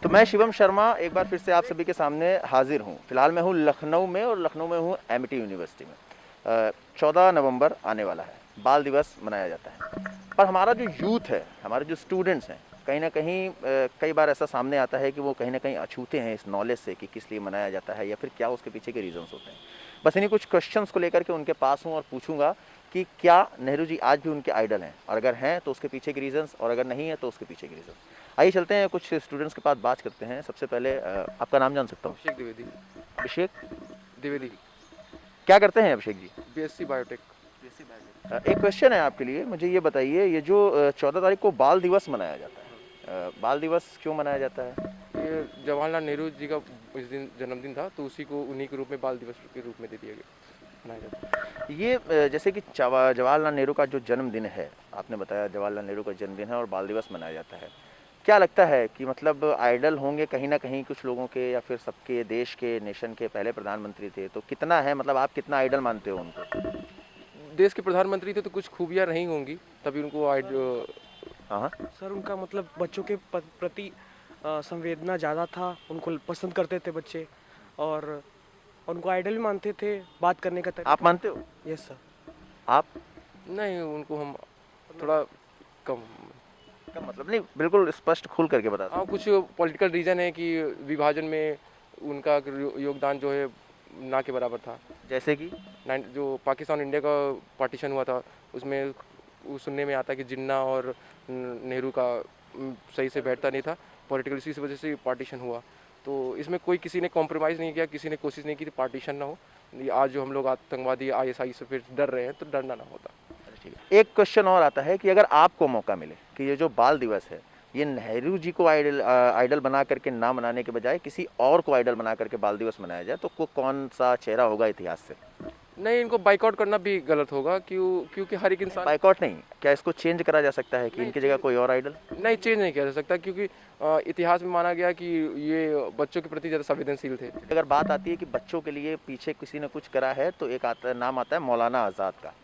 तो मैं शिवम शर्मा एक बार फिर से आप सभी के सामने हाजिर हूँ। फिलहाल मैं हूँ लखनऊ में और लखनऊ में हूँ एमिटी यूनिवर्सिटी में। 14 नवंबर आने वाला है, बाल दिवस मनाया जाता है। पर हमारा जो यूथ है, हमारे जो स्टूडेंट्स हैं, कहीं ना कहीं कई बार ऐसा सामने आता है कि वो कहीं ना कहीं अछूते हैं इस नॉलेज से कि किस लिए मनाया जाता है या फिर क्या उसके पीछे के रीजंस होते हैं। बस इन्हीं कुछ क्वेश्चंस को लेकर के उनके पास हूँ और पूछूंगा कि क्या नेहरू जी आज भी उनके आइडल हैं, और अगर हैं तो उसके पीछे के रीजंस, और अगर नहीं है तो उसके पीछे के रीजंस। आइए चलते हैं, कुछ स्टूडेंट्स के पास बात करते हैं। सबसे पहले आपका नाम जान सकता हूँ? अभिषेक द्विवेदी। अभिषेक द्विवेदी। क्या करते हैं अभिषेक जी? BSc biotech. एक क्वेश्चन है आपके लिए, मुझे ये बताइए, ये जो 14 तारीख को बाल दिवस मनाया जाता है, बाल दिवस क्यों मनाया जाता है? ये जवाहरलाल नेहरू जी का इस दिन जन्मदिन था, तो उसी को उन्हीं के रूप में बाल दिवस के रूप में दे दिया गया, मनाया जाता है। ये जैसे कि जवाहरलाल नेहरू का जो जन्मदिन है, आपने बताया जवाहरलाल नेहरू का जन्मदिन है और बाल दिवस मनाया जाता है। क्या लगता है कि मतलब आइडल होंगे कहीं ना कहीं कुछ लोगों के, या फिर सबके, देश के, नेशन के पहले प्रधानमंत्री थे, तो कितना है, मतलब आप कितना आइडल मानते हो उनको? देश के प्रधानमंत्री थे तो कुछ खूबियाँ नहीं होंगी, तभी उनको हाँ हाँ। सर उनका मतलब बच्चों के प्रति संवेदना ज़्यादा था, उनको पसंद करते थे बच्चे, और उनको आइडल भी मानते थे, बात करने का आप तरीका। मानते हो? Yes sir. आप? नहीं, उनको हम थोड़ा कम। का मतलब नहीं, बिल्कुल स्पष्ट खुल करके बता हाँ, दो। कुछ पॉलिटिकल रीज़न है कि विभाजन में उनका योगदान जो है ना के बराबर था। जैसे कि? जो पाकिस्तान इंडिया का पार्टीशन हुआ था, उसमें वो सुनने में आता है कि जिन्ना और नेहरू का सही से बैठता नहीं था पॉलिटिकल, इसी वजह से पार्टीशन हुआ। तो इसमें कोई किसी ने कॉम्प्रोमाइज़ नहीं किया, किसी ने कोशिश नहीं की थी पार्टीशन ना हो। ये आज जो हम लोग आतंकवादी आईएसआई से फिर डर रहे हैं, तो डरना ना होता। ठीक है, एक क्वेश्चन और आता है कि अगर आपको मौका मिले कि ये जो बाल दिवस है, ये नेहरू जी को आइडल आइडल बना करके ना मनाने के बजाय किसी और को आइडल बना करके बाल दिवस मनाया जाए, तो कौन सा चेहरा होगा इतिहास से? नहीं, इनको बाइकआउट करना भी गलत होगा, क्योंकि हर एक इंसान। बाइकआउट नहीं, क्या इसको चेंज करा जा सकता है कि नहीं इनकी जगह चेंज कोई और आइडल? नहीं चेंज नहीं किया जा सकता, क्योंकि इतिहास में माना गया कि ये बच्चों के प्रति ज़्यादा संवेदनशील थे। अगर बात आती है कि बच्चों के लिए पीछे किसी ने कुछ करा है, तो एक नाम आता है मौलाना आज़ाद का।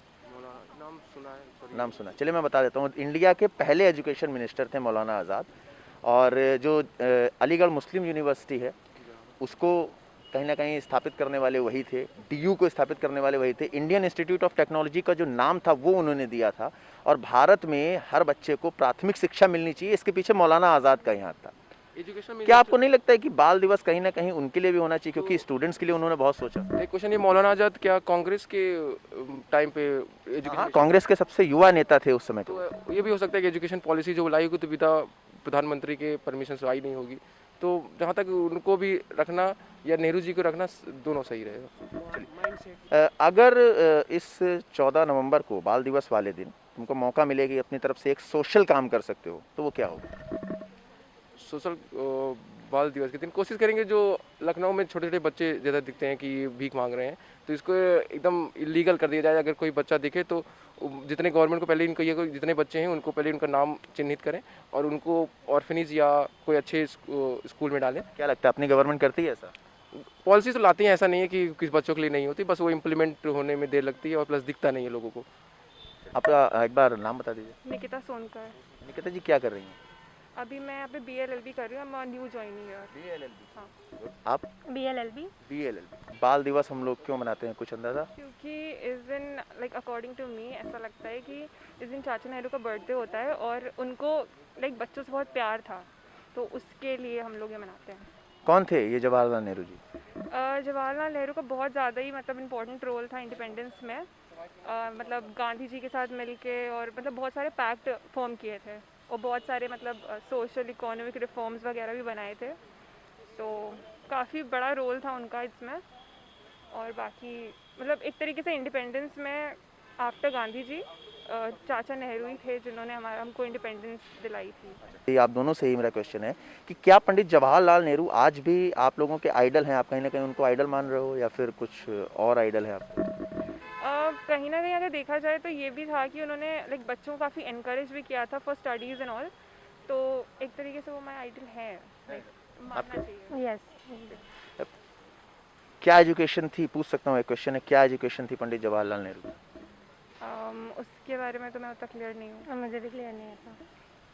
नाम सुना है, सॉरी। नाम सुना? चलिए मैं बता देता हूँ। इंडिया के पहले एजुकेशन मिनिस्टर थे मौलाना आज़ाद, और जो अलीगढ़ मुस्लिम यूनिवर्सिटी है उसको कहीं ना कहीं स्थापित करने वाले वही थे। डीयू को स्थापित करने वाले वही थे। इंडियन इंस्टीट्यूट ऑफ टेक्नोलॉजी का जो नाम था वो उन्होंने दिया था। और भारत में हर बच्चे को प्राथमिक शिक्षा मिलनी चाहिए, इसके पीछे मौलाना आज़ाद का ही हाथ था। एजुकेशन क्या आपको नहीं लगता है कि बाल दिवस कहीं ना कहीं उनके लिए भी होना चाहिए, क्योंकि स्टूडेंट्स के लिए उन्होंने बहुत सोचा? एक क्वेश्चन, ये मौलाना आज़ाद क्या कांग्रेस के टाइम पे हाँ, एजुकेशन? कांग्रेस के सबसे युवा नेता थे उस समय। तो ये भी हो सकता है कि एजुकेशन पॉलिसी जो लाई होगी तो पिता प्रधानमंत्री के परमिशन से आई नहीं होगी। तो जहाँ तक उनको भी रखना या नेहरू जी को रखना, दोनों सही रहेगा। अगर इस 14 नवंबर को बाल दिवस वाले दिन तुमको मौका मिले कि अपनी तरफ से एक सोशल काम कर सकते हो, तो वो क्या होगा? सोशल बाल दिवस के दिन कोशिश करेंगे, जो लखनऊ में छोटे छोटे बच्चे ज़्यादा दिखते हैं कि भीख मांग रहे हैं, तो इसको एकदम इलीगल कर दिया जाए। अगर कोई बच्चा दिखे तो जितने गवर्नमेंट को पहले इनको ये जितने बच्चे हैं उनको पहले उनका नाम चिन्हित करें और उनको ऑर्फेनेज या कोई अच्छे स्कूल में डालें। क्या लगता है अपनी गवर्नमेंट करती है ऐसा? पॉलिसी तो लाती हैं, ऐसा नहीं है कि किस बच्चों के लिए नहीं होती, बस वो इम्प्लीमेंट होने में देर लगती है और प्लस दिखता नहीं है लोगों को। आपका एक बार नाम बता दीजिए। निकिता सोनकर। निकिता जी क्या कर रही हैं? अभी मैं यहाँ पे BLLB कर रही हूँ। मैं न्यू ज्वाइनिंग ईयर। BLLB? हाँ। आप? BLLB। BLLB। बाल दिवस हम लोग क्यों मनाते हैं, कुछ अंदाजा? क्योंकि इस दिन लाइक अकॉर्डिंग टू मी ऐसा लगता है कि इस दिन चाचा नेहरू का बर्थडे होता है और उनको लाइक बच्चों से बहुत प्यार था, तो उसके लिए हम लोग ये मनाते हैं। कौन थे ये जवाहरलाल नेहरू जी? जवाहरलाल नेहरू का बहुत ज़्यादा ही मतलब इम्पोर्टेंट रोल था इंडिपेंडेंस में। मतलब गांधी जी के साथ मिलके और मतलब बहुत सारे पैक्ट फॉर्म किए थे और बहुत सारे मतलब सोशल इकोनॉमिक रिफॉर्म्स वगैरह भी बनाए थे, तो काफ़ी बड़ा रोल था उनका इसमें। और बाकी मतलब एक तरीके से इंडिपेंडेंस में आफ्टर गांधी जी चाचा नेहरू ही थे जिन्होंने हमको इंडिपेंडेंस दिलाई थी। ये आप दोनों से ही मेरा क्वेश्चन है कि क्या पंडित जवाहरलाल नेहरू आज भी आप लोगों के आइडल हैं? आप कहीं ना कहीं उनको आइडल मान रहे हो, या फिर कुछ और आइडल है आपको? कहीं ना कहीं अगर देखा जाए तो ये भी था कि उन्होंने लाइक बच्चों को काफ़ी इनकरेज भी किया था फॉर स्टडीज़ एंड ऑल, तो एक तरीके से वो माय आइडल है, मानना चाहिए। यस। क्या एजुकेशन थी, पूछ सकता हूँ? एक क्वेश्चन है, क्या एजुकेशन थी पंडित जवाहरलाल नेहरू की? उसके बारे में तो मैं उतना क्लियर नहीं हूँ। मुझे भी क्लियर नहीं है था।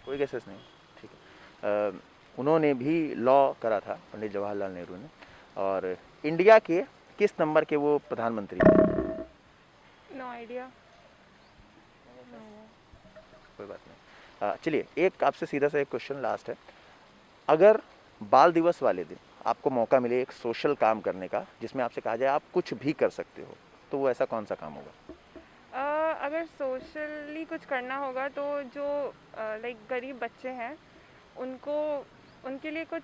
कोई गेसेस नहीं? ठीक है। उन्होंने भी लॉ करा था, पंडित जवाहरलाल नेहरू ने। और इंडिया के किस नंबर के वो प्रधानमंत्री थे? No idea. कोई बात नहीं। चलिए एक आपसे सीधा सा एक क्वेश्चन लास्ट है। अगर बाल दिवस वाले दिन आपको मौका मिले एक सोशल काम करने का जिसमें आपसे कहा जाए आप कुछ भी कर सकते हो, तो वो ऐसा कौन सा काम होगा? अगर सोशली कुछ करना होगा तो जो लाइक गरीब बच्चे हैं उनको उनके लिए कुछ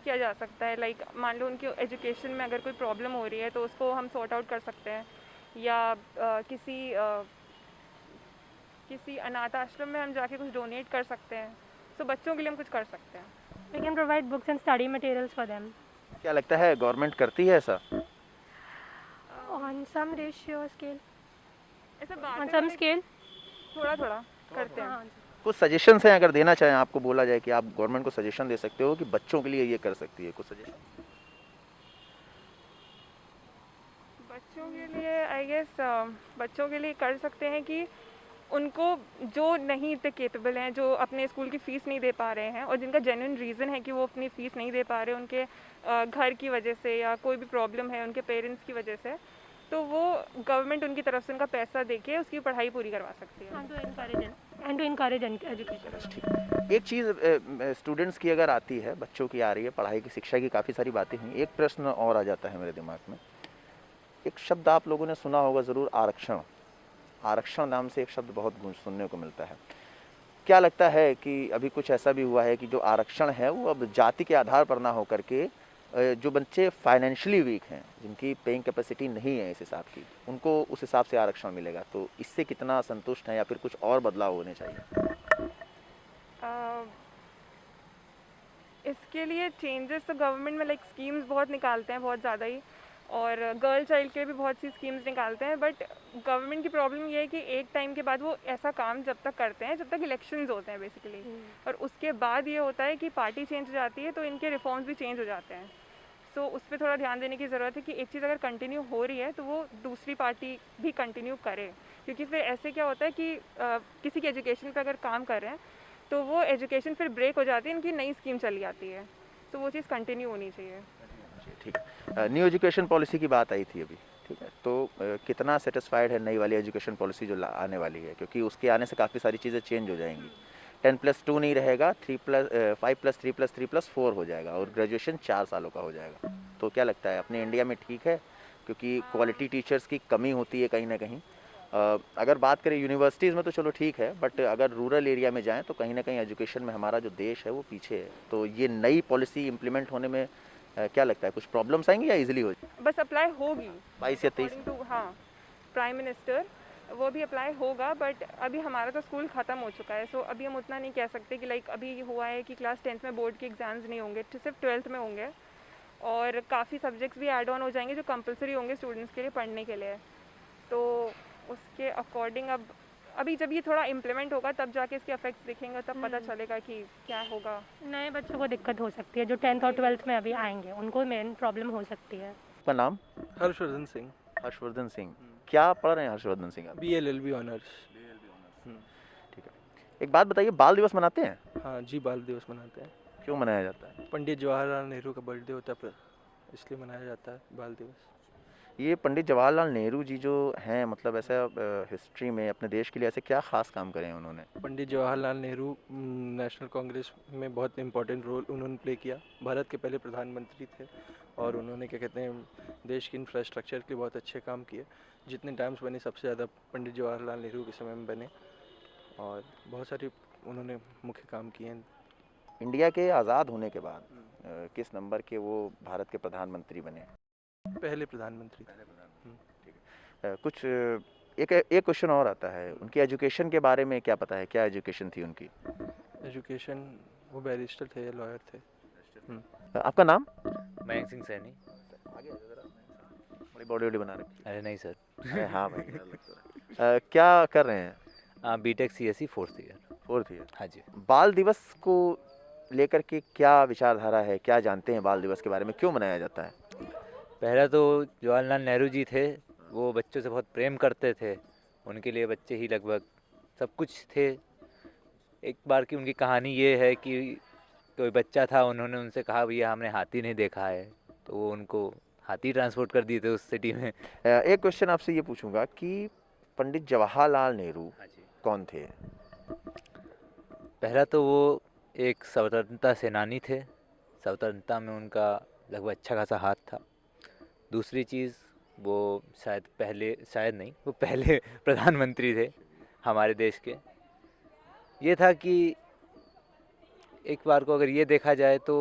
किया जा सकता है। लाइक मान लो उनकी एजुकेशन में अगर कोई प्रॉब्लम हो रही है तो उसको हम सॉर्ट आउट कर सकते हैं, या किसी अनाथ आश्रम में हम जाके कुछ डोनेट कर सकते हैं। सो बच्चों के लिए हम कुछ कर सकते हैं। We can provide books and study materials for them क्या लगता है गवर्नमेंट करती है ऐसा? on some ratio scale. ऐसा On बात some scale. थोड़ा थोड़ा करते हैं। हाँ, कुछ सजेशंस हैं अगर देना चाहें, आपको बोला जाए कि आप गवर्नमेंट को सजेशन दे सकते हो कि बच्चों के लिए ये कर सकती है, कुछ सजेशन? बच्चों के लिए आई गेस बच्चों के लिए कर सकते हैं कि उनको जो नहीं इतने केपेबल हैं, जो अपने स्कूल की फ़ीस नहीं दे पा रहे हैं और जिनका जेन्युइन रीज़न है कि वो अपनी फ़ीस नहीं दे पा रहे, उनके घर की वजह से या कोई भी प्रॉब्लम है उनके पेरेंट्स की वजह से, तो वो गवर्नमेंट उनकी तरफ से उनका पैसा देके उसकी पढ़ाई पूरी करवा सकती है। and to encourage education. ठीक। एक चीज़ स्टूडेंट्स की अगर आती है, बच्चों की आ रही है, पढ़ाई की शिक्षा की काफ़ी सारी बातें हुई, एक प्रश्न और आ जाता है मेरे दिमाग में। एक शब्द आप लोगों ने सुना होगा ज़रूर, आरक्षण। आरक्षण नाम से एक शब्द बहुत गूंज सुनने को मिलता है। क्या लगता है कि अभी कुछ ऐसा भी हुआ है कि जो आरक्षण है वो अब जाति के आधार पर ना होकर के जो बच्चे फाइनेंशियली वीक हैं, जिनकी पेइंग कैपेसिटी नहीं है इस हिसाब की, उनको उस हिसाब से आरक्षण मिलेगा, तो इससे कितना संतुष्ट हैं या फिर कुछ और बदलाव होने चाहिए? इसके लिए चेंजेस तो गवर्नमेंट में लाइक स्कीम्स बहुत निकालते हैं, बहुत ज़्यादा ही, और गर्ल चाइल्ड के लिए भी बहुत सी स्कीम्स निकालते हैं। बट गवर्नमेंट की प्रॉब्लम ये है कि एक टाइम के बाद वो ऐसा काम जब तक करते हैं जब तक इलेक्शंस होते हैं बेसिकली, और उसके बाद ये होता है कि पार्टी चेंज हो जाती है तो इनके रिफॉर्म्स भी चेंज हो जाते हैं। सो उस पर थोड़ा ध्यान देने की ज़रूरत है कि एक चीज़ अगर कंटिन्यू हो रही है तो वो दूसरी पार्टी भी कंटिन्यू करे, क्योंकि फिर ऐसे क्या होता है कि किसी की एजुकेशन पर अगर काम कर रहे हैं तो वो एजुकेशन फिर ब्रेक हो जाती है, इनकी नई स्कीम चली आती है, तो वो चीज़ कंटिन्यू होनी चाहिए। ठीक है। न्यू एजुकेशन पॉलिसी की बात आई थी अभी, ठीक है, तो कितना सेटिस्फाइड है नई वाली एजुकेशन पॉलिसी जो आने वाली है, क्योंकि उसके आने से काफ़ी सारी चीज़ें चेंज हो जाएंगी। 10+2 नहीं रहेगा, 5+3+3+4 हो जाएगा और ग्रेजुएशन 4 सालों का हो जाएगा। तो क्या लगता है अपने इंडिया में ठीक है? क्योंकि क्वालिटी टीचर्स की कमी होती है कहीं ना कहीं। अगर बात करें यूनिवर्सिटीज़ में तो चलो ठीक है, बट अगर रूरल एरिया में जाएँ तो कहीं ना कहीं एजुकेशन में हमारा जो देश है वो पीछे है। तो ये नई पॉलिसी इम्प्लीमेंट होने में क्या लगता है कुछ प्रॉब्लम्स आएंगी या इजीली हो जाएगी? बस अप्लाई होगी 22 या 23? हाँ, प्राइम मिनिस्टर वो भी अप्लाई होगा, बट अभी हमारा तो स्कूल ख़त्म हो चुका है, सो अभी हम उतना नहीं कह सकते कि लाइक अभी हुआ है कि क्लास 10th में बोर्ड के एग्ज़ाम्स नहीं होंगे, सिर्फ 12th में होंगे, और काफ़ी सब्जेक्ट्स भी ऐड ऑन हो जाएंगे जो कंपलसरी होंगे स्टूडेंट्स के लिए पढ़ने के लिए। तो उसके अकॉर्डिंग अभी जब ये थोड़ा इम्प्लीमेंट होगा तब जाके इसके इफेक्ट्स दिखेंगे, तब पता चलेगा कि क्या होगा। नए बच्चों को दिक्कत हो सकती है जो 10th और 12th में अभी आएंगे, उनको मेन प्रॉब्लम हो सकती है। आपका नाम? हर्षवर्धन सिंह। हर्षवर्धन सिंह। क्या पढ़ रहे हैं हर्षवर्धन सिंह आप? BLLB honours. ठीक है। एक बात बताइए, बाल दिवस मनाते हैं? हाँ जी, बाल दिवस मनाते हैं। क्यों मनाया जाता है? पंडित जवाहरलाल नेहरू का बर्थडे होता है, इसलिए मनाया जाता है बाल दिवस। ये पंडित जवाहरलाल नेहरू जी जो हैं, मतलब ऐसा हिस्ट्री में अपने देश के लिए ऐसे क्या खास काम करे हैं उन्होंने? पंडित जवाहरलाल नेहरू नेशनल कांग्रेस में बहुत इंपॉर्टेंट रोल उन्होंने प्ले किया। भारत के पहले प्रधानमंत्री थे और उन्होंने क्या कहते हैं देश के इंफ्रास्ट्रक्चर के बहुत अच्छे काम किए। जितने डैम्स बने सबसे ज़्यादा पंडित जवाहरलाल नेहरू के समय में बने और बहुत सारे उन्होंने मुख्य काम किए हैं। इंडिया के आज़ाद होने के बाद किस नंबर के वो भारत के प्रधानमंत्री बने? पहले प्रधानमंत्री। ठीक है। कुछ एक क्वेश्चन और आता है, उनकी एजुकेशन के बारे में क्या पता है, क्या एजुकेशन थी उनकी? एजुकेशन वो बैरिस्टर थे या लॉयर थे। आपका नाम? मयंक सिंह सैनी। बड़ी बॉडी बना रखी। अरे नहीं सर। अरे हाँ भाई। क्या कर रहे हैं? BTech CSE 4th year. 4th year. हाँ जी। बाल दिवस को लेकर के क्या विचारधारा है, क्या जानते हैं बाल दिवस के बारे में, क्यों मनाया जाता है? पहला तो जवाहरलाल नेहरू जी थे, वो बच्चों से बहुत प्रेम करते थे, उनके लिए बच्चे ही लगभग सब कुछ थे। एक बार की उनकी कहानी ये है कि कोई बच्चा था, उन्होंने उनसे कहा भैया हमने हाथी नहीं देखा है, तो वो उनको हाथी ट्रांसपोर्ट कर दिए थे उस सिटी में। एक क्वेश्चन आपसे ये पूछूंगा कि पंडित जवाहरलाल नेहरू हाँ जी। कौन थे? पहला तो वो एक स्वतंत्रता सेनानी थे, स्वतंत्रता में उनका लगभग अच्छा खासा हाथ था। दूसरी चीज़, वो शायद नहीं, वो पहले प्रधानमंत्री थे हमारे देश के। ये था कि एक बार को अगर ये देखा जाए तो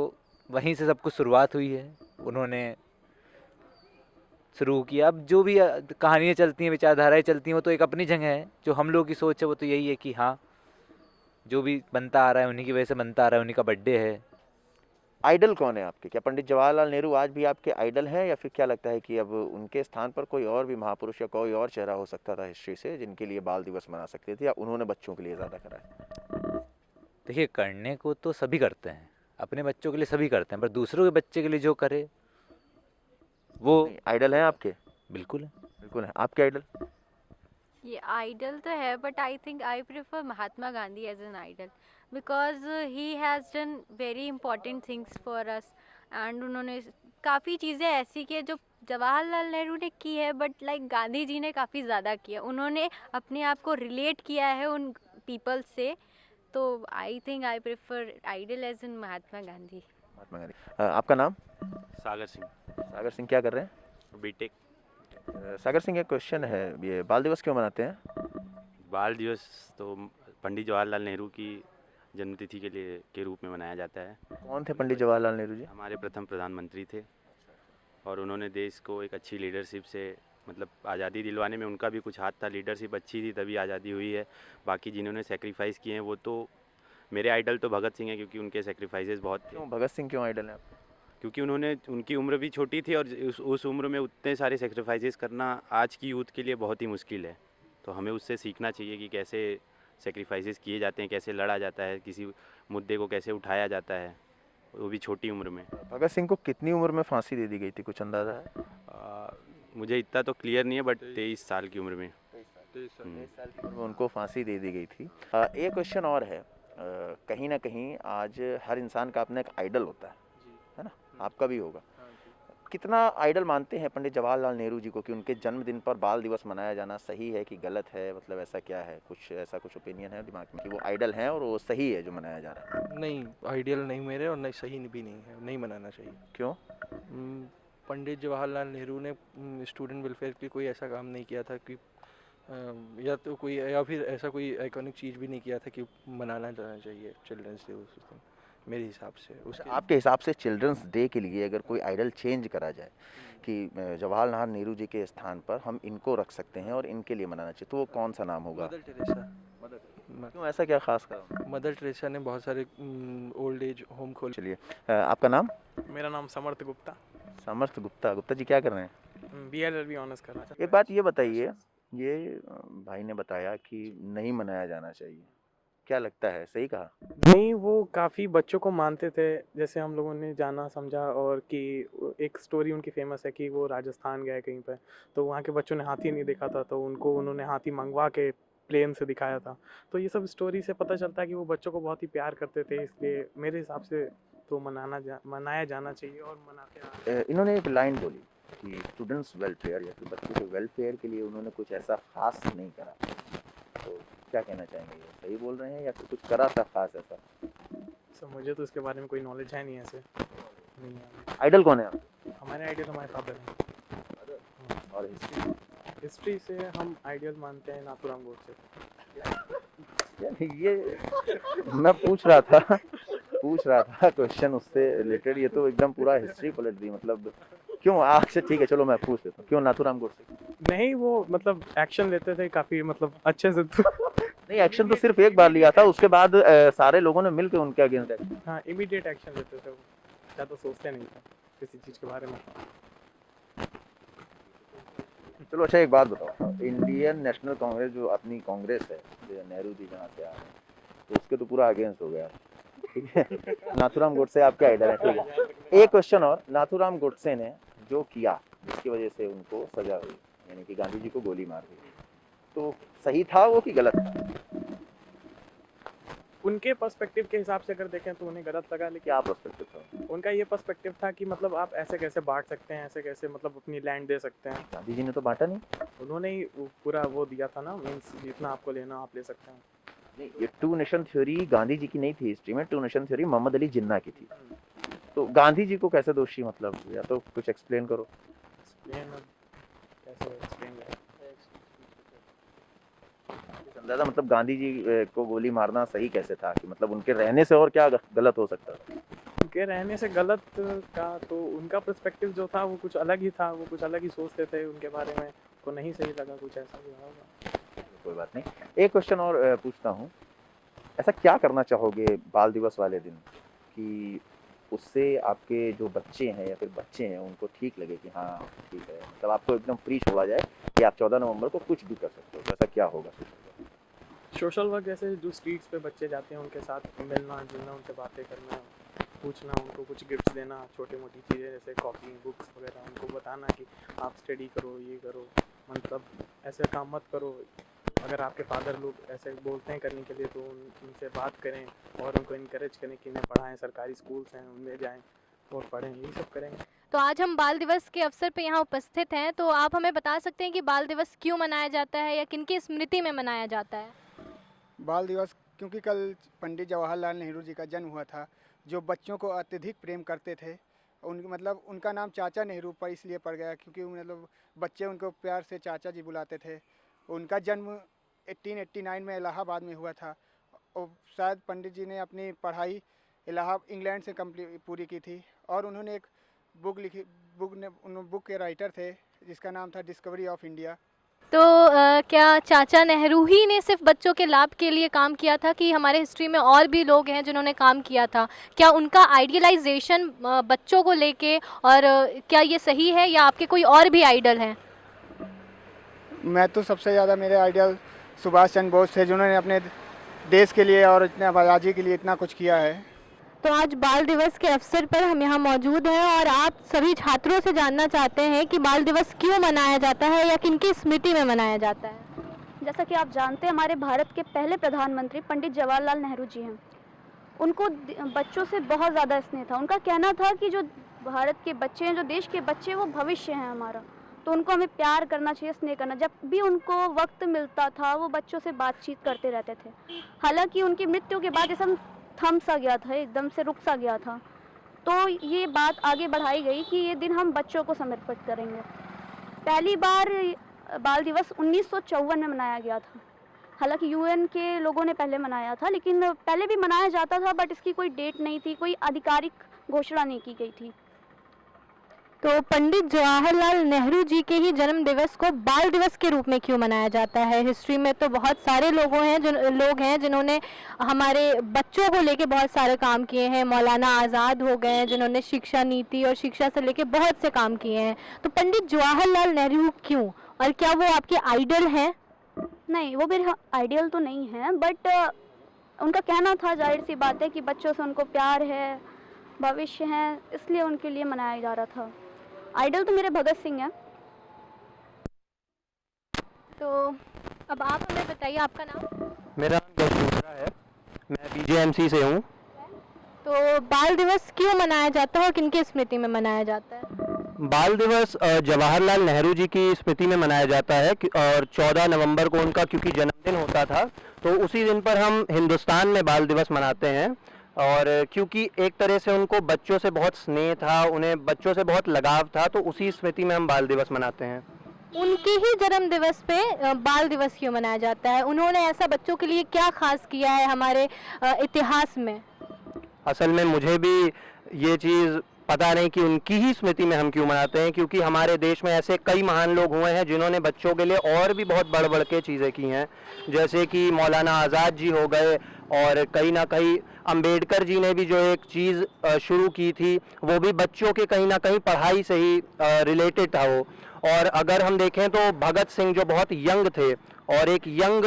वहीं से सब कुछ शुरुआत हुई है। उन्होंने शुरू किया। अब जो भी कहानियाँ चलती हैं, विचारधाराएं चलती हैं, वो तो एक अपनी जगह है। जो हम लोगों की सोच है वो तो यही है कि हाँ, जो भी बनता आ रहा है उन्हीं की वजह से बनता आ रहा है, उन्हीं का बर्थडे है। आइडल कौन है आपके? क्या पंडित जवाहरलाल नेहरू आज भी आपके आइडल हैं, या फिर क्या लगता है कि अब उनके स्थान पर कोई और भी महापुरुष या कोई और चेहरा हो सकता था हिस्ट्री से, जिनके लिए बाल दिवस मना सकते थे, या उन्होंने बच्चों के लिए ज़्यादा करा है? देखिए, करने को तो सभी करते हैं, अपने बच्चों के लिए सभी करते हैं, पर दूसरों के बच्चे के लिए जो करे वो आइडल हैं आपके? बिल्कुल है। बिल्कुल है। आपके आइडल? ये आइडल तो है, but I think I prefer Mahatma Gandhi as an idol, because he has done very important things for us. And उन्होंने काफ़ी चीज़ें ऐसी की है जो जवाहरलाल नेहरू ने की है, बट लाइक गांधी जी ने काफ़ी ज़्यादा किया। उन्होंने अपने आप को रिलेट किया है उन पीपल से, तो I think I prefer idol as an Mahatma Gandhi. Mahatma Gandhi. आपका नाम? सागर सिंह, सागर सिंह। क्या कर रहे हैं? बीटेक। सागर सिंह, एक क्वेश्चन है, ये बाल दिवस क्यों मनाते हैं? बाल दिवस तो पंडित जवाहरलाल नेहरू की जन्मतिथि के रूप में मनाया जाता है। कौन थे पंडित जवाहरलाल नेहरू जी? हमारे प्रथम प्रधानमंत्री थे, और उन्होंने देश को एक अच्छी लीडरशिप से, मतलब आज़ादी दिलवाने में उनका भी कुछ हाथ था। लीडरशिप अच्छी थी तभी आज़ादी हुई है। बाकी जिन्होंने सेक्रीफाइस किए हैं वो तो, मेरे आइडल तो भगत सिंह है, क्योंकि उनके सेक्रीफाइसेस बहुत थे। क्यों भगत सिंह क्यों आइडल है आपके? क्योंकि उनकी उम्र भी छोटी थी, और उस उम्र में उतने सारे सेक्रीफाइसेस करना आज की यूथ के लिए बहुत ही मुश्किल है। तो हमें उससे सीखना चाहिए कि कैसे सेक्रीफाइसेस किए जाते हैं, कैसे लड़ा जाता है, किसी मुद्दे को कैसे उठाया जाता है, वो भी छोटी उम्र में। भगत सिंह को कितनी उम्र में फांसी दे दी गई थी, कुछ अंदाजा है? मुझे इतना तो क्लियर नहीं है, बट 23 साल की उम्र में। 23 साल की उम्र में उनको फांसी दे दी गई थी। एक क्वेश्चन और है, कहीं ना कहीं आज हर इंसान का अपना एक आइडल होता है ना? आपका भी होगा। कितना आइडल मानते हैं पंडित जवाहरलाल नेहरू जी को, कि उनके जन्मदिन पर बाल दिवस मनाया जाना सही है कि गलत है? मतलब ऐसा क्या है, कुछ ओपिनियन है दिमाग में कि वो आइडल हैं और वो सही है जो मनाया जा रहा है? नहीं, आइडियल नहीं मेरे, और नहीं सही भी नहीं है, नहीं मनाना चाहिए। क्यों? पंडित जवाहरलाल नेहरू ने स्टूडेंट वेलफेयर के लिए कोई ऐसा काम नहीं किया था कि या फिर ऐसा कोई आइकॉनिक चीज़ भी नहीं किया था कि मनाना जाना चाहिए चिल्ड्रंस डे उस दिन, मेरे हिसाब से। उसके आपके हिसाब से चिल्ड्रंस डे के लिए अगर कोई आइडल चेंज करा जाए कि जवाहरलाल नेहरू जी के स्थान पर हम इनको रख सकते हैं और इनके लिए मनाना चाहिए, तो वो कौन सा नाम होगा? Mother Teresa. क्यों, ऐसा क्या खास करा? मदर टेरेसा ने बहुत सारे ओल्ड एज होम खोल। चलिए, आपका नाम? मेरा नाम समर्थ गुप्ता, समर्थ गुप्ता। गुप्ता जी क्या कर रहे हैं? BLLB ऑनर्स कर रहा था। एक बात ये बताइए, ये भाई ने बताया कि नहीं मनाया जाना चाहिए, क्या लगता है, सही कहा? नहीं, वो काफ़ी बच्चों को मानते थे, जैसे हम लोगों ने जाना समझा। और कि एक स्टोरी उनकी फेमस है कि वो राजस्थान गए कहीं पे, तो वहाँ के बच्चों ने हाथी नहीं देखा था, तो उन्होंने हाथी मंगवा के प्लेन से दिखाया था। तो ये सब स्टोरी से पता चलता है कि वो बच्चों को बहुत ही प्यार करते थे, इसलिए मेरे हिसाब से तो मनाया जाना चाहिए और मनाते हैं। इन्होंने एक लाइन बोली कि स्टूडेंट्स वेलफेयर या फिर बच्चों के वेलफेयर के लिए उन्होंने कुछ ऐसा खास नहीं करा, तो क्या कहना चाहेंगे, ये सही बोल रहे हैं या फिर कुछ करा था खास ऐसा? सर मुझे तो इसके बारे में कोई नॉलेज है नहीं ऐसे। नहीं है। आइडल कौन है आपके? हमारे आइडियल हमारे फादर हैं। और हिस्ट्री से हम आइडियल मानते हैं नाथूराम गोडसे। ये मैं पूछ रहा था क्वेश्चन उससे रिलेटेड, ये तो एकदम पूरा हिस्ट्री पलट दी। मतलब क्यों? अच्छा ठीक है, चलो मैं पूछ लेता हूँ, क्यों नाथूराम गोडसे? नहीं, वो मतलब एक्शन लेते थे काफ़ी, मतलब अच्छे से। नहीं, एक्शन तो सिर्फ एक बार लिया था, उसके बाद सारे लोगों ने मिलकर उनके अगेंस्ट एक्शन। हाँ, इमीडिएट एक्शन लेते थे वो, ज़्यादा सोचते नहीं थे किसी चीज़ के बारे में। चलो अच्छा, एक बात बताओ, इंडियन नेशनल कांग्रेस जो अपनी कांग्रेस है, जो नेहरू जी जहाँ से आ रहे हैं, तो उसके तो पूरा अगेंस्ट हो गया, ठीक है? नाथूराम गोडसे आपके आइडल है, ठीक है। एक क्वेश्चन और, नाथूराम गोडसे ने जो किया जिसकी वजह से उनको सजा हुई, यानी कि गांधी जी को गोली मार दी, तो सही था वो कि गलत था? उनके पर्सपेक्टिव के हिसाब से अगर देखें तो उन्हें गलत लगा, लेकिन क्या पर्सपेक्टिव था? उनका ये पर्सपेक्टिव था कि मतलब आप ऐसे कैसे बांट सकते हैं, ऐसे कैसे मतलब अपनी लैंड दे सकते हैं। गांधी जी ने तो बांटा नहीं। उन्होंने ही पूरा वो दिया था ना, मीन्स जितना आपको लेना आप ले सकते हैं। नहीं, ये two nation theory Gandhi ji की नहीं थी हिस्ट्री में, two nation theory Mohammed Ali Jinnah की थी। तो गांधी जी को कैसे दोषी, मतलब या तो कुछ एक्सप्लेन करो। एक्सप्लेन कैसे एक्सप्लेन करें? समझाता, मतलब गांधी जी को गोली मारना सही कैसे था, कि मतलब उनके रहने से और क्या गलत हो सकता था? उनके रहने से गलत का तो उनका पर्सपेक्टिव जो था वो कुछ अलग ही था, वो कुछ अलग ही सोचते थे उनके बारे में, को नहीं सही लगा, कुछ ऐसा भी होगा। कोई बात नहीं, एक क्वेश्चन और पूछता हूँ, ऐसा क्या करना चाहोगे बाल दिवस वाले दिन कि उससे आपके जो बच्चे हैं या फिर बच्चे हैं उनको ठीक लगे कि हाँ ठीक है, मतलब आपको एकदम फ्री छोड़ा जाए कि आप 14 नवंबर को कुछ भी कर सकते हो, तो ऐसा क्या होगा? सोशल वर्क, जैसे जो स्ट्रीट्स पे बच्चे जाते हैं उनके साथ मिलना जुलना, उनसे बातें करना, पूछना, उनको कुछ गिफ्ट्स देना, छोटी मोटी चीज़ें जैसे कॉपी बुक्स वगैरह, उनको बताना कि आप स्टडी करो, ये करो, मतलब ऐसे काम मत करो। अगर आपके फादर लोग ऐसे बोलते हैं करने के लिए तो उनसे बात करें और उनको इनकरेज करें कि इन्हें पढ़ाएं, सरकारी स्कूल्स हैं उनमें जाएं और पढ़ें, यही सब करेंगे। तो आज हम बाल दिवस के अवसर पे यहाँ उपस्थित हैं, तो आप हमें बता सकते हैं कि बाल दिवस क्यों मनाया जाता है या किनकी स्मृति में मनाया जाता है? बाल दिवस क्योंकि कल पंडित जवाहरलाल नेहरू जी का जन्म हुआ था, जो बच्चों को अत्यधिक प्रेम करते थे। मतलब उनका नाम चाचा नेहरू पर इसलिए पड़ गया क्योंकि मतलब बच्चे उनको प्यार से चाचा जी बुलाते थे। उनका जन्म 1889 में इलाहाबाद में हुआ था और शायद पंडित जी ने अपनी पढ़ाई इंग्लैंड से पूरी की थी और उन्होंने एक बुक लिखी, बुक के राइटर थे जिसका नाम था डिस्कवरी ऑफ इंडिया। तो क्या चाचा नेहरू ही ने सिर्फ बच्चों के लाभ के लिए काम किया था कि हमारे हिस्ट्री में और भी लोग हैं जिन्होंने काम किया था? क्या उनका आइडियलाइजेशन बच्चों को लेके, और क्या ये सही है या आपके कोई और भी आइडल हैं? मैं तो सबसे ज़्यादा मेरे आइडियल सुभाष चंद्र बोस थे, जिन्होंने अपने देश के लिए और इतने आज़ादी के लिए इतना कुछ किया है। तो आज बाल दिवस के अवसर पर हम यहाँ मौजूद हैं और आप सभी छात्रों से जानना चाहते हैं कि बाल दिवस क्यों मनाया जाता है या किनकी स्मृति में मनाया जाता है? जैसा कि आप जानते हैं, हमारे भारत के पहले प्रधानमंत्री पंडित जवाहरलाल नेहरू जी हैं। उनको बच्चों से बहुत ज़्यादा स्नेह था। उनका कहना था कि जो भारत के बच्चे हैं, जो देश के बच्चे हैं, वो भविष्य हैं हमारा, तो उनको हमें प्यार करना चाहिए, स्नेह करना। जब भी उनको वक्त मिलता था वो बच्चों से बातचीत करते रहते थे। हालांकि उनकी मृत्यु के बाद ये सब थम सा गया था, एकदम से रुक सा गया था, तो ये बात आगे बढ़ाई गई कि ये दिन हम बच्चों को समर्पित करेंगे। पहली बार बाल दिवस 1954 में मनाया गया था। हालांकि यूएन के लोगों ने पहले मनाया था, लेकिन पहले भी मनाया जाता था बट इसकी कोई डेट नहीं थी, कोई आधिकारिक घोषणा नहीं की गई थी। तो पंडित जवाहरलाल नेहरू जी के ही जन्म दिवस को बाल दिवस के रूप में क्यों मनाया जाता है? हिस्ट्री में तो बहुत सारे लोग हैं जिन्होंने हमारे बच्चों को लेके बहुत सारे काम किए हैं। मौलाना आज़ाद हो गए जिन्होंने शिक्षा नीति और शिक्षा से लेके बहुत से काम किए हैं। तो पंडित जवाहरलाल नेहरू क्यों, और क्या वो आपके आइडल हैं? नहीं, वो मेरे आइडियल तो नहीं है, बट उनका कहना था, जाहिर सी बात है कि बच्चों से उनको प्यार है, भविष्य है, इसलिए उनके लिए मनाया जा रहा था। आइडल तो मेरे भगत सिंह हैं। तो अब आप हमें बताइए आपका नाम। मेरा नाम गौतम है, मैं बीजेएमसी से हूँ। तो बाल दिवस क्यों मनाया जाता है और किनकी स्मृति में मनाया जाता है? बाल दिवस जवाहरलाल नेहरू जी की स्मृति में मनाया जाता है और 14 नवंबर को उनका क्योंकि जन्मदिन होता था, तो उसी दिन पर हम हिंदुस्तान में बाल दिवस मनाते हैं। और क्योंकि एक तरह से उनको बच्चों से बहुत स्नेह था, उन्हें बच्चों से बहुत लगाव था, तो उसी स्मृति में हम बाल दिवस मनाते हैं। उनके ही जन्म दिवस पे बाल दिवस क्यों मनाया जाता है? उन्होंने ऐसा बच्चों के लिए क्या खास किया है हमारे इतिहास में? असल में मुझे भी ये चीज़ पता नहीं कि उनकी ही स्मृति में हम क्यों मनाते हैं, क्योंकि हमारे देश में ऐसे कई महान लोग हुए हैं जिन्होंने बच्चों के लिए और भी बहुत बढ़ के चीज़ें की हैं, जैसे कि मौलाना आज़ाद जी हो गए, और कहीं ना कहीं अंबेडकर जी ने भी जो एक चीज़ शुरू की थी वो भी बच्चों के कहीं ना कहीं पढ़ाई से ही रिलेटेड था वो। और अगर हम देखें तो भगत सिंह जो बहुत यंग थे और एक यंग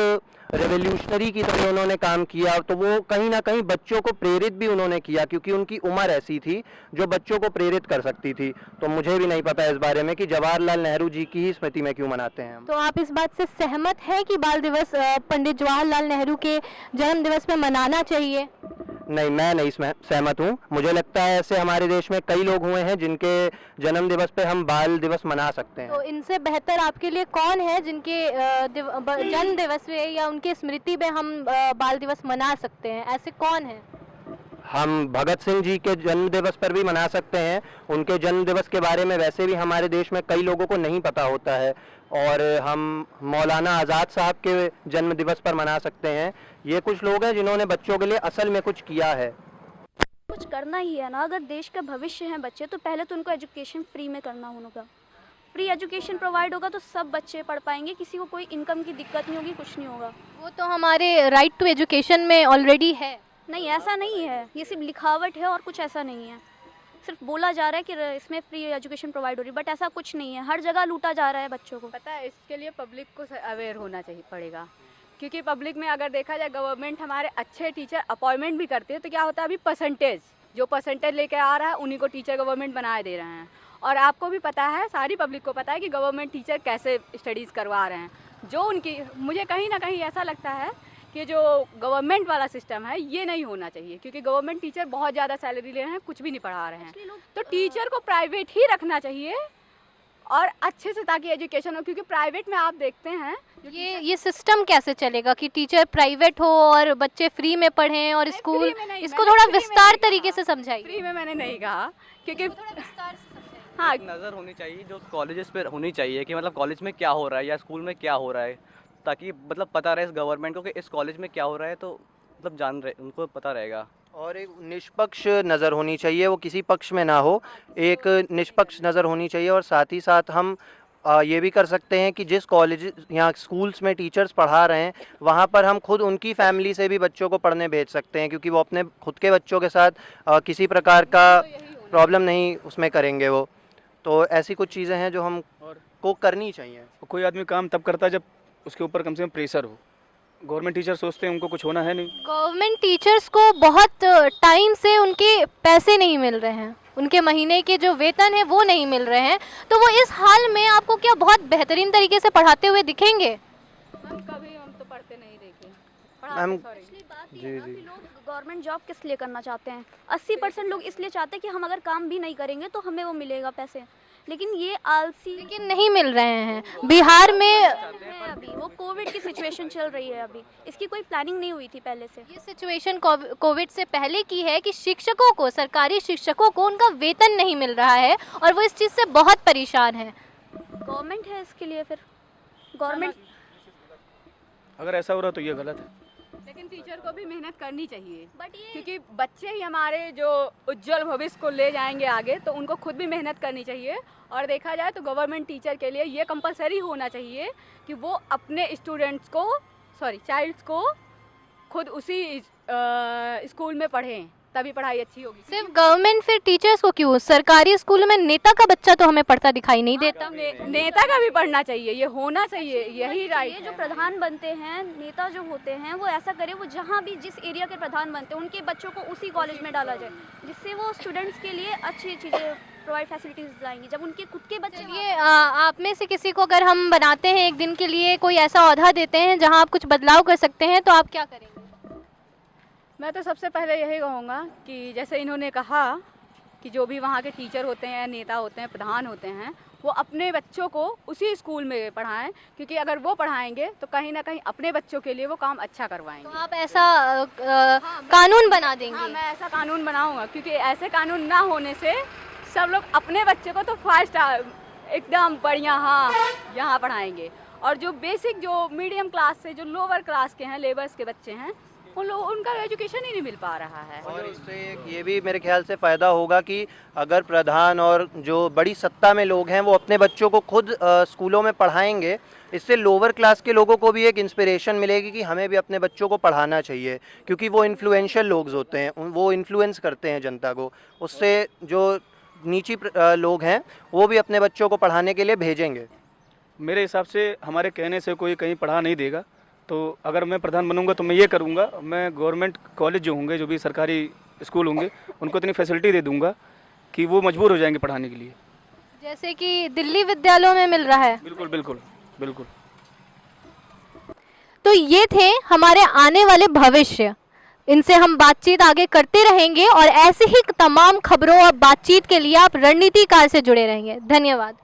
रेवोल्यूशनरी की तरह उन्होंने काम किया, तो वो कहीं ना कहीं बच्चों को प्रेरित भी उन्होंने किया, क्योंकि उनकी उम्र ऐसी थी जो बच्चों को प्रेरित कर सकती थी। तो मुझे भी नहीं पता इस बारे में कि जवाहरलाल नेहरू जी की ही स्मृति में क्यों मनाते हैं हम। तो आप इस बात से सहमत हैं कि बाल दिवस पंडित जवाहरलाल नेहरू के जन्म दिवस में मनाना चाहिए? नहीं, मैं नहीं सहमत हूँ। मुझे लगता है ऐसे हमारे देश में कई लोग हुए हैं जिनके जन्म दिवस पे हम बाल दिवस मना सकते हैं। तो इनसे बेहतर आपके लिए कौन है जिनके जन्म दिवस पे या उनके स्मृति में हम बाल दिवस मना सकते हैं? ऐसे कौन है? हम भगत सिंह जी के जन्म दिवस पर भी मना सकते हैं। उनके जन्म दिवस के बारे में वैसे भी हमारे देश में कई लोगों को नहीं पता होता है। और हम मौलाना आज़ाद साहब के जन्म दिवस पर मना सकते हैं। ये कुछ लोग हैं जिन्होंने बच्चों के लिए असल में कुछ किया है। कुछ करना ही है ना, अगर देश का भविष्य है बच्चे, तो पहले तो उनको एजुकेशन फ्री में करना होगा। फ्री एजुकेशन प्रोवाइड होगा तो सब बच्चे पढ़ पाएंगे, किसी को कोई इनकम की दिक्कत नहीं होगी, कुछ नहीं होगा। वो तो हमारे राइट टू एजुकेशन में ऑलरेडी है। नहीं, ऐसा नहीं है, ये सिर्फ लिखावट है और कुछ ऐसा नहीं है। सिर्फ बोला जा रहा है कि इसमें फ्री एजुकेशन प्रोवाइड हो रही है, बट ऐसा कुछ नहीं है। हर जगह लूटा जा रहा है बच्चों को। पता है, इसके लिए पब्लिक को अवेयर होना चाहिए पड़ेगा, क्योंकि पब्लिक में अगर देखा जाए गवर्नमेंट हमारे अच्छे टीचर अपॉइंटमेंट भी करती है, तो क्या होता है अभी परसेंटेज जो परसेंटेज लेके आ रहा है उन्हीं को टीचर गवर्नमेंट बनाए दे रहे हैं। और आपको भी पता है, सारी पब्लिक को पता है कि गवर्नमेंट टीचर कैसे स्टडीज़ करवा रहे हैं। जो उनकी, मुझे कहीं ना कहीं ऐसा लगता है कि जो गवर्नमेंट वाला सिस्टम है ये नहीं होना चाहिए, क्योंकि गवर्नमेंट टीचर बहुत ज़्यादा सैलरी ले रहे हैं, कुछ भी नहीं पढ़ा रहे हैं। तो टीचर को प्राइवेट ही रखना चाहिए और अच्छे से, ताकि एजुकेशन हो। क्योंकि प्राइवेट में आप देखते हैं ये सिस्टम कैसे चलेगा कि टीचर प्राइवेट हो और बच्चे फ्री में पढ़ें और स्कूल, इसको थोड़ा विस्तार तरीके से समझाइए। फ्री में मैंने नहीं कहा, क्योंकि हाँ, नज़र होनी चाहिए जो कॉलेजेस पे होनी चाहिए कि मतलब कॉलेज में क्या हो रहा है या स्कूल में क्या हो रहा है, ताकि मतलब पता रहे इस गवर्नमेंट को कि इस कॉलेज में क्या हो रहा है, तो मतलब जान रहे, उनको पता रहेगा। और एक निष्पक्ष नज़र होनी चाहिए, वो किसी पक्ष में ना हो, एक निष्पक्ष नज़र होनी चाहिए। और साथ ही साथ हम ये भी कर सकते हैं कि जिस कॉलेज या स्कूल्स में टीचर्स पढ़ा रहे हैं वहाँ पर हम खुद उनकी फैमिली से भी बच्चों को पढ़ने भेज सकते हैं, क्योंकि वो अपने खुद के बच्चों के साथ किसी प्रकार का प्रॉब्लम नहीं उसमें करेंगे वो। तो ऐसी कुछ चीज़ें हैं जो हम को करनी चाहिए। कोई आदमी काम तब करता है जब उसके ऊपर कम से कम प्रेशर हो। गवर्नमेंट टीचर सोचते हैं उनको कुछ होना है नहीं। गवर्नमेंट टीचर्स को बहुत टाइम से उनके पैसे नहीं मिल रहे हैं, उनके महीने के जो वेतन है वो नहीं मिल रहे हैं। तो वो इस हाल में आपको क्या बहुत बेहतरीन तरीके से पढ़ाते हुए दिखेंगे? कभी हम तो पढ़ते नहीं देखे। जी जी, लोग गवर्नमेंट जॉब किस लिए करना चाहते हैं? 80% लोग इसलिए चाहते हैं कि हम अगर काम भी नहीं करेंगे तो हमें वो मिलेगा पैसे, लेकिन ये आलसी, लेकिन नहीं मिल रहे हैं। बिहार में अभी वो कोविड की सिचुएशन चल रही है, अभी इसकी कोई प्लानिंग नहीं हुई थी पहले से। ये सिचुएशन कोविड से पहले की है कि शिक्षकों को, सरकारी शिक्षकों को उनका वेतन नहीं मिल रहा है और वो इस चीज़ से बहुत परेशान है। गवर्नमेंट है इसके लिए, फिर गवर्नमेंट, अगर ऐसा हो रहा तो ये गलत है। लेकिन टीचर को भी मेहनत करनी चाहिए, क्योंकि बच्चे ही हमारे जो उज्जवल भविष्य को ले जाएंगे आगे, तो उनको खुद भी मेहनत करनी चाहिए। और देखा जाए तो गवर्नमेंट टीचर के लिए ये कंपलसरी होना चाहिए कि वो अपने स्टूडेंट्स को, चाइल्ड्स को खुद उसी स्कूल में पढ़ें, तभी पढ़ाई अच्छी होगी। सिर्फ गवर्नमेंट फिर टीचर्स को क्यों? सरकारी स्कूल में नेता का बच्चा तो हमें पढ़ता दिखाई नहीं देता। नेता का भी पढ़ना चाहिए, ये होना चाहिए, यही राइट है। जो प्रधान बनते हैं, नेता जो होते हैं, वो ऐसा करे, वो जहाँ भी जिस एरिया के प्रधान बनते हैं उनके बच्चों को उसी कॉलेज में डाला जाए, जिससे वो स्टूडेंट्स के लिए अच्छी चीज़ें प्रोवाइड फैसिलिटीज लाएंगे। जब उनके खुद के बच्चे, ये आप में से किसी को अगर हम बनाते हैं एक दिन के लिए, कोई ऐसा ओहदा देते हैं जहाँ आप कुछ बदलाव कर सकते हैं, तो आप क्या करेंगे? मैं तो सबसे पहले यही कहूँगा कि जैसे इन्होंने कहा कि जो भी वहाँ के टीचर होते हैं, नेता होते हैं, प्रधान होते हैं, वो अपने बच्चों को उसी स्कूल में पढ़ाएं, क्योंकि अगर वो पढ़ाएंगे तो कहीं ना कहीं अपने बच्चों के लिए वो काम अच्छा करवाएंगे। तो आप ऐसा कानून बना देंगे? हाँ, मैं ऐसा कानून बनाऊंगा, क्योंकि ऐसे कानून ना होने से सब लोग अपने बच्चे को तो फर्स्ट एकदम बढ़िया यहाँ पढ़ाएंगे, और जो बेसिक, जो मीडियम क्लास से, जो लोअर क्लास के हैं, लेबर्स के बच्चे हैं, उन लोग, उनका एजुकेशन ही नहीं मिल पा रहा है। और इससे ये भी मेरे ख्याल से फ़ायदा होगा कि अगर प्रधान और जो बड़ी सत्ता में लोग हैं वो अपने बच्चों को खुद स्कूलों में पढ़ाएंगे, इससे लोअर क्लास के लोगों को भी एक इंस्पिरेशन मिलेगी कि हमें भी अपने बच्चों को पढ़ाना चाहिए, क्योंकि वो इन्फ्लुएंशियल लोग होते हैं, वो इन्फ्लुएंस करते हैं जनता को। उससे जो नीची लोग हैं वो भी अपने बच्चों को पढ़ाने के लिए भेजेंगे। मेरे हिसाब से हमारे कहने से कोई कहीं पढ़ा नहीं देगा, तो अगर मैं प्रधान बनूंगा तो मैं ये करूंगा, मैं गवर्नमेंट कॉलेज जो होंगे, जो भी सरकारी स्कूल होंगे, उनको इतनी फैसिलिटी दे दूंगा कि वो मजबूर हो जाएंगे पढ़ाने के लिए। जैसे कि दिल्ली विद्यालयों में मिल रहा है। बिल्कुल बिल्कुल बिल्कुल। तो ये थे हमारे आने वाले भविष्य, इनसे हम बातचीत आगे करते रहेंगे और ऐसे ही तमाम खबरों और बातचीत के लिए आप रणनीतिकार से जुड़े रहेंगे। धन्यवाद।